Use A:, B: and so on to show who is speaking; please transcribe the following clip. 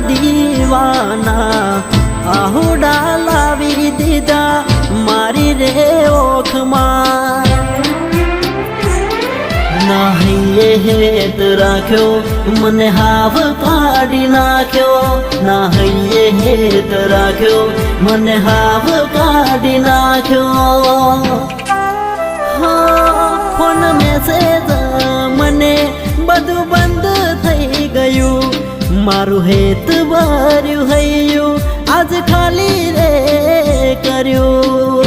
A: દીવાના આહુડા લાવી દીધા મારી રે ઓખમાં નાહીએ હેત રાખ્યો મને હાવ કાઢી નાખ્યો નાહીએ હેત રાખ્યો મને હાવ કાઢી નાખ્યો ફોન મેસેજ મને બધું બંધ થઈ ગયું મારું હેત ભર્યું હૈયું આજ ખાલી રે કર્યું